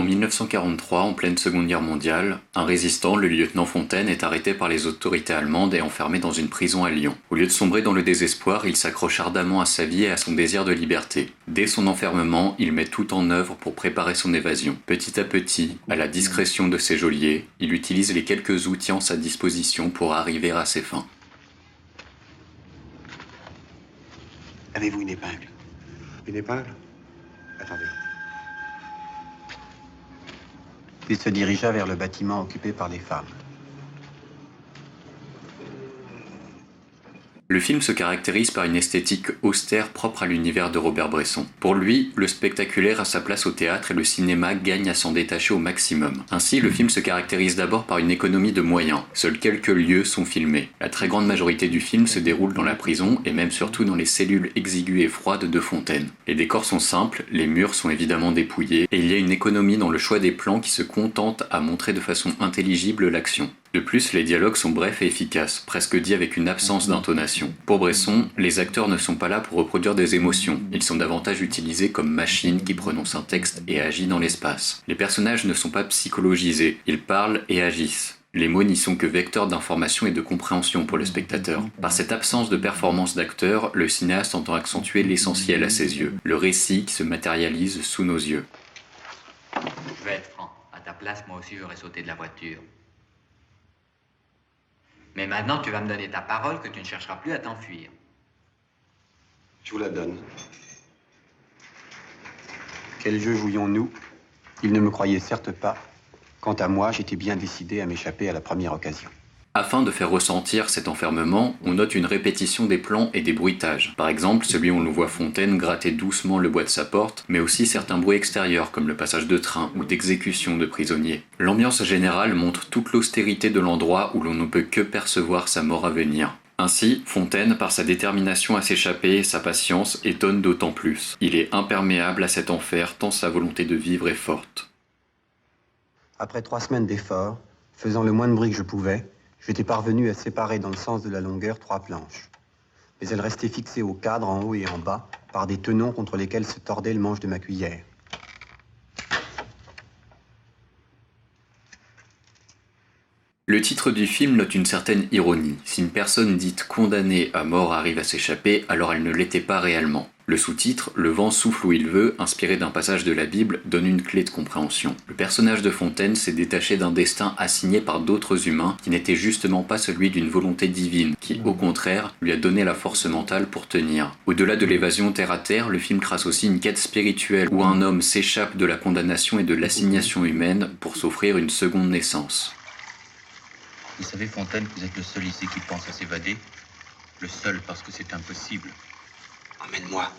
En 1943, en pleine Seconde Guerre mondiale, un résistant, le lieutenant Fontaine, est arrêté par les autorités allemandes et enfermé dans une prison à Lyon. Au lieu de sombrer dans le désespoir, il s'accroche ardemment à sa vie et à son désir de liberté. Dès son enfermement, il met tout en œuvre pour préparer son évasion. Petit à petit, à la discrétion de ses geôliers, il utilise les quelques outils en sa disposition pour arriver à ses fins. Avez-vous une épingle? Une épingle? Attendez. Il se dirigea vers le bâtiment occupé par les femmes. Le film se caractérise par une esthétique austère propre à l'univers de Robert Bresson. Pour lui, le spectaculaire a sa place au théâtre et le cinéma gagne à s'en détacher au maximum. Ainsi, le film se caractérise d'abord par une économie de moyens. Seuls quelques lieux sont filmés. La très grande majorité du film se déroule dans la prison et même surtout dans les cellules exiguës et froides de Fontaine. Les décors sont simples, les murs sont évidemment dépouillés et il y a une économie dans le choix des plans qui se contente à montrer de façon intelligible l'action. De plus, les dialogues sont brefs et efficaces, presque dits avec une absence d'intonation. Pour Bresson, les acteurs ne sont pas là pour reproduire des émotions, ils sont davantage utilisés comme machines qui prononcent un texte et agissent dans l'espace. Les personnages ne sont pas psychologisés, ils parlent et agissent. Les mots n'y sont que vecteurs d'information et de compréhension pour le spectateur. Par cette absence de performance d'acteur, le cinéaste entend accentuer l'essentiel à ses yeux, le récit qui se matérialise sous nos yeux. Je vais être franc, à ta place, moi aussi j'aurais sauté de la voiture. Mais maintenant, tu vas me donner ta parole que tu ne chercheras plus à t'enfuir. Je vous la donne. Quel jeu jouions-nous? Il ne me croyait certes pas. Quant à moi, j'étais bien décidé à m'échapper à la première occasion. Afin de faire ressentir cet enfermement, on note une répétition des plans et des bruitages. Par exemple, celui où on le voit Fontaine gratter doucement le bois de sa porte, mais aussi certains bruits extérieurs comme le passage de train ou d'exécution de prisonniers. L'ambiance générale montre toute l'austérité de l'endroit où l'on ne peut que percevoir sa mort à venir. Ainsi, Fontaine, par sa détermination à s'échapper et sa patience, étonne d'autant plus. Il est imperméable à cet enfer tant sa volonté de vivre est forte. Après 3 semaines d'efforts, faisant le moins de bruit que je pouvais, j'étais parvenu à séparer dans le sens de la longueur 3 planches. Mais elles restaient fixées au cadre en haut et en bas par des tenons contre lesquels se tordait le manche de ma cuillère. Le titre du film note une certaine ironie. Si une personne dite condamnée à mort arrive à s'échapper, alors elle ne l'était pas réellement. Le sous-titre, Le vent souffle où il veut, inspiré d'un passage de la Bible, donne une clé de compréhension. Le personnage de Fontaine s'est détaché d'un destin assigné par d'autres humains qui n'était justement pas celui d'une volonté divine, qui, au contraire, lui a donné la force mentale pour tenir. Au-delà de l'évasion terre à terre, le film trace aussi une quête spirituelle où un homme s'échappe de la condamnation et de l'assignation humaine pour s'offrir une seconde naissance. Vous savez, Fontaine, que vous êtes le seul ici qui pense à s'évader. Le seul parce que c'est impossible. Emmène-moi.